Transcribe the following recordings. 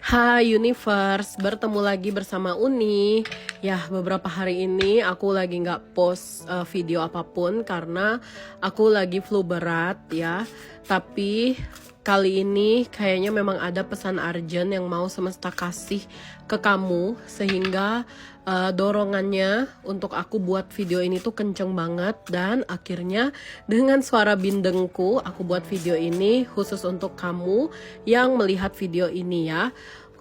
Hai Universe, bertemu lagi bersama Uni. Ya, beberapa hari ini aku lagi nggak post video apapun karena aku lagi flu berat ya. Tapi kali ini kayaknya memang ada pesan urgent yang mau semesta kasih ke kamu, sehingga dorongannya untuk aku buat video ini tuh kenceng banget. Dan akhirnya dengan suara bindengku aku buat video ini khusus untuk kamu yang melihat video ini ya.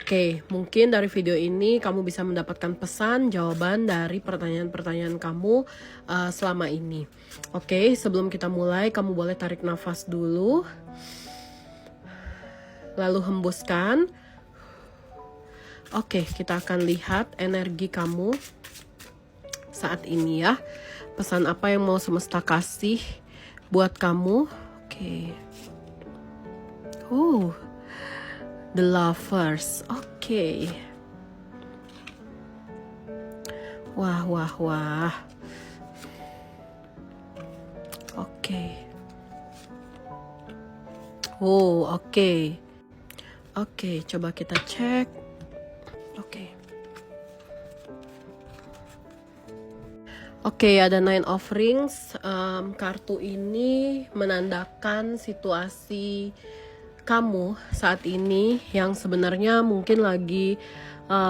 Oke, mungkin dari video ini kamu bisa mendapatkan pesan, jawaban dari pertanyaan-pertanyaan kamu selama ini. Oke, sebelum kita mulai, kamu boleh tarik nafas dulu. Lalu hembuskan. Oke, kita akan lihat energi kamu saat ini ya. Pesan apa yang mau semesta kasih buat kamu. Oke. The Lovers. Oke. Wah. Oke. Oke. Oke, coba kita cek. Oke. Oke, ada Nine of Rings. Kartu ini menandakan situasi kamu saat ini yang sebenarnya mungkin lagi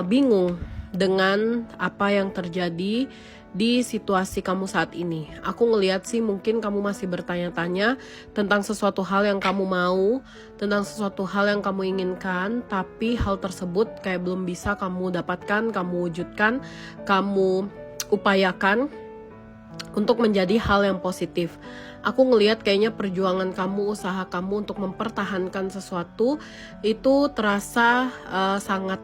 bingung dengan apa yang terjadi di situasi kamu saat ini. Aku ngelihat sih mungkin kamu masih bertanya-tanya tentang sesuatu hal yang kamu mau, tentang sesuatu hal yang kamu inginkan, tapi hal tersebut kayak belum bisa kamu dapatkan, kamu wujudkan, kamu upayakan untuk menjadi hal yang positif. Aku ngelihat kayaknya perjuangan kamu, usaha kamu untuk mempertahankan sesuatu itu terasa sangat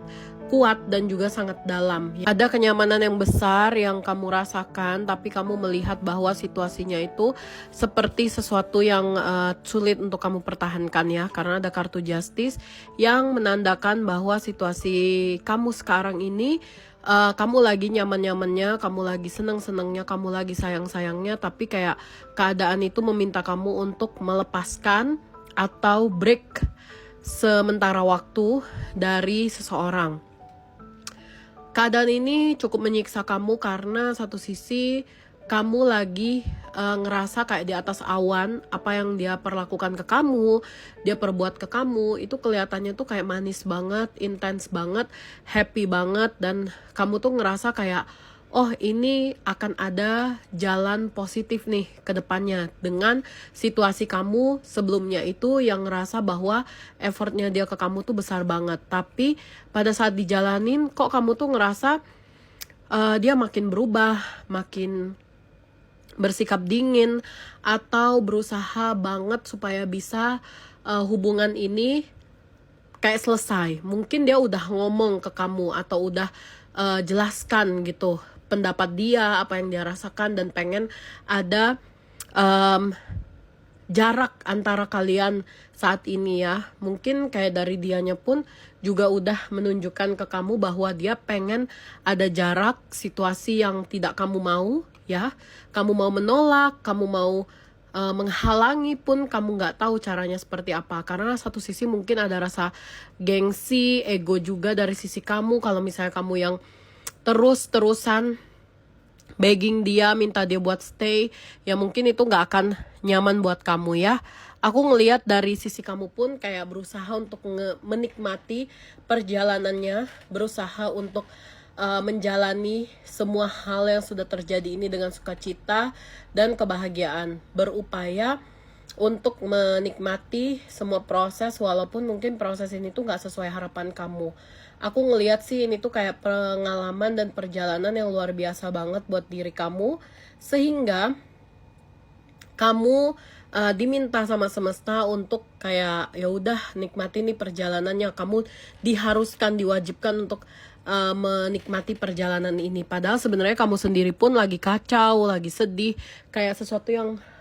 kuat dan juga sangat dalam. Ada kenyamanan yang besar yang kamu rasakan, tapi kamu melihat bahwa situasinya itu seperti sesuatu yang sulit untuk kamu pertahankan ya. Karena ada kartu Justice yang menandakan bahwa situasi kamu sekarang ini kamu lagi nyaman-nyamannya, kamu lagi seneng-senengnya, kamu lagi sayang-sayangnya, tapi kayak keadaan itu meminta kamu untuk melepaskan atau break sementara waktu dari seseorang. Keadaan ini cukup menyiksa kamu karena satu sisi kamu lagi ngerasa kayak di atas awan. Apa yang dia perlakukan ke kamu, dia perbuat ke kamu, itu kelihatannya tuh kayak manis banget, intens banget, happy banget. Dan kamu tuh ngerasa kayak, oh ini akan ada jalan positif nih ke depannya. Dengan situasi kamu sebelumnya itu yang ngerasa bahwa effortnya dia ke kamu tuh besar banget. Tapi pada saat dijalanin kok kamu tuh ngerasa dia makin berubah, makin bersikap dingin, atau berusaha banget supaya bisa hubungan ini kayak selesai. Mungkin dia udah ngomong ke kamu atau udah jelaskan gitu pendapat dia, apa yang dia rasakan, dan pengen ada jarak antara kalian saat ini ya. Mungkin kayak dari dianya pun juga udah menunjukkan ke kamu bahwa dia pengen ada jarak, situasi yang tidak kamu mau ya. Kamu mau menolak, kamu mau menghalangi pun kamu nggak tahu caranya seperti apa. Karena satu sisi mungkin ada rasa gengsi, ego juga dari sisi kamu. Kalau misalnya kamu yang terus-terusan begging dia, minta dia buat stay, ya mungkin itu nggak akan nyaman buat kamu ya. Aku ngelihat dari sisi kamu pun kayak berusaha untuk menikmati perjalanannya, berusaha untuk menjalani semua hal yang sudah terjadi ini dengan sukacita dan kebahagiaan, berupaya untuk menikmati semua proses walaupun mungkin proses ini tuh nggak sesuai harapan kamu. Aku ngelihat sih ini tuh kayak pengalaman dan perjalanan yang luar biasa banget buat diri kamu, sehingga kamu diminta sama semesta untuk kayak ya udah nikmati nih perjalanannya. Kamu diharuskan, diwajibkan untuk menikmati perjalanan ini. Padahal sebenarnya kamu sendiri pun lagi kacau, lagi sedih, kayak sesuatu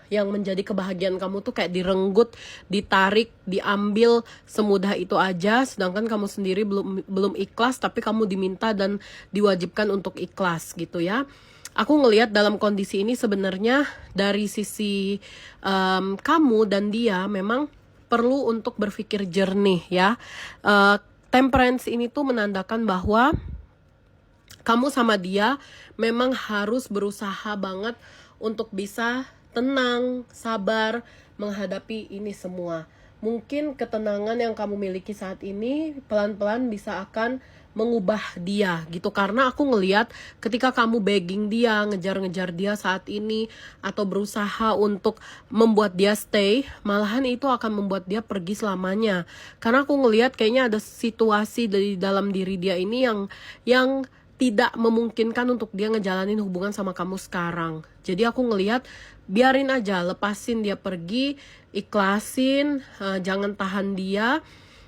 yang menjadi kebahagiaan kamu tuh kayak direnggut, ditarik, diambil semudah itu aja. Sedangkan kamu sendiri belum ikhlas, tapi kamu diminta dan diwajibkan untuk ikhlas gitu ya. Aku ngelihat dalam kondisi ini sebenarnya dari sisi kamu dan dia memang perlu untuk berpikir jernih ya. Temperance ini tuh menandakan bahwa kamu sama dia memang harus berusaha banget untuk bisa tenang, sabar menghadapi ini semua. Mungkin ketenangan yang kamu miliki saat ini pelan-pelan bisa akan mengubah dia gitu, karena aku ngelihat ketika kamu begging dia, ngejar-ngejar dia saat ini atau berusaha untuk membuat dia stay, malahan itu akan membuat dia pergi selamanya. Karena aku ngelihat kayaknya ada situasi dari dalam diri dia ini yang tidak memungkinkan untuk dia ngejalanin hubungan sama kamu sekarang. Jadi aku ngelihat biarin aja, lepasin dia pergi, ikhlasin, jangan tahan dia,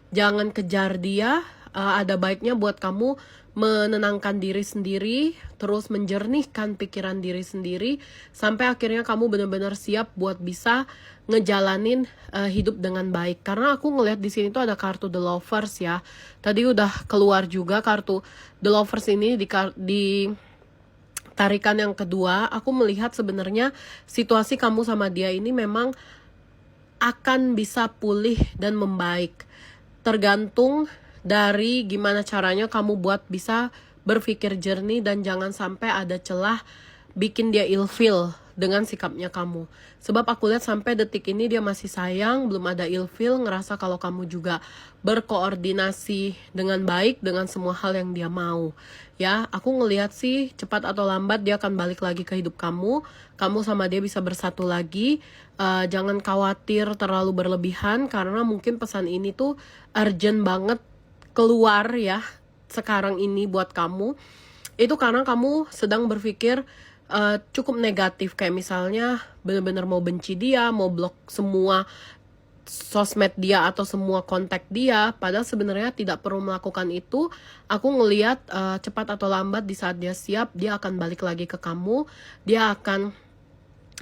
jangan kejar dia. Ada baiknya buat kamu menenangkan diri sendiri, terus menjernihkan pikiran diri sendiri, sampai akhirnya kamu benar-benar siap buat bisa ngejalanin hidup dengan baik. Karena aku ngelihat di sini tuh ada kartu The Lovers ya. Tadi udah keluar juga kartu The Lovers ini di tarikan yang kedua. Aku melihat sebenarnya situasi kamu sama dia ini memang akan bisa pulih dan membaik. Tergantung dari gimana caranya kamu buat bisa berpikir jernih dan jangan sampai ada celah bikin dia ilfeel dengan sikapnya kamu. Sebab aku lihat sampai detik ini dia masih sayang, belum ada ilfeel, ngerasa kalau kamu juga berkoordinasi dengan baik dengan semua hal yang dia mau. Ya, aku ngelihat sih cepat atau lambat dia akan balik lagi ke hidup kamu. Kamu sama dia bisa bersatu lagi. Jangan khawatir terlalu berlebihan karena mungkin pesan ini tuh urgent banget keluar ya sekarang ini buat kamu. Itu karena kamu sedang berpikir cukup negatif, kayak misalnya bener-bener mau benci dia, mau blok semua sosmed dia atau semua kontak dia, padahal sebenarnya tidak perlu melakukan itu. Aku ngelihat cepat atau lambat di saat dia siap, dia akan balik lagi ke kamu, dia akan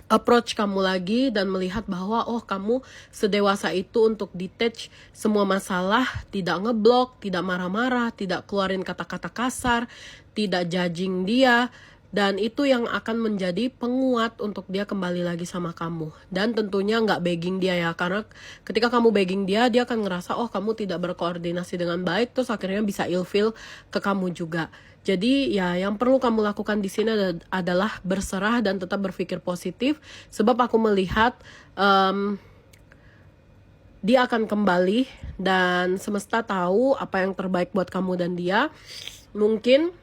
approach kamu lagi dan melihat bahwa oh kamu sedewasa itu untuk detach semua masalah, tidak ngeblok, tidak marah-marah, tidak keluarin kata-kata kasar, tidak judging dia. Dan itu yang akan menjadi penguat untuk dia kembali lagi sama kamu. Dan tentunya nggak begging dia ya, karena ketika kamu begging dia, dia akan ngerasa oh kamu tidak berkoordinasi dengan baik, terus akhirnya bisa ilfeel ke kamu juga. Jadi ya yang perlu kamu lakukan di sini adalah berserah dan tetap berpikir positif. Sebab aku melihat dia akan kembali dan semesta tahu apa yang terbaik buat kamu dan dia. Mungkin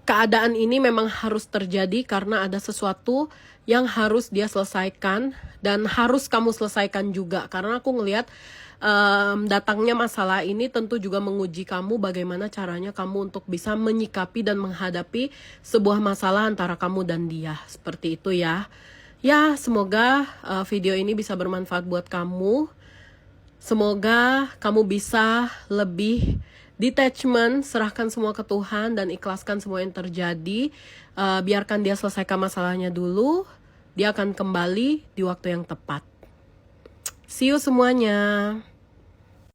keadaan ini memang harus terjadi karena ada sesuatu yang harus dia selesaikan dan harus kamu selesaikan juga. Karena aku ngelihat datangnya masalah ini tentu juga menguji kamu bagaimana caranya kamu untuk bisa menyikapi dan menghadapi sebuah masalah antara kamu dan dia. Seperti itu ya. Ya, semoga video ini bisa bermanfaat buat kamu. Semoga kamu bisa lebih detachment, serahkan semua ke Tuhan dan ikhlaskan semua yang terjadi. Biarkan dia selesaikan masalahnya dulu. Dia akan kembali di waktu yang tepat. See you semuanya.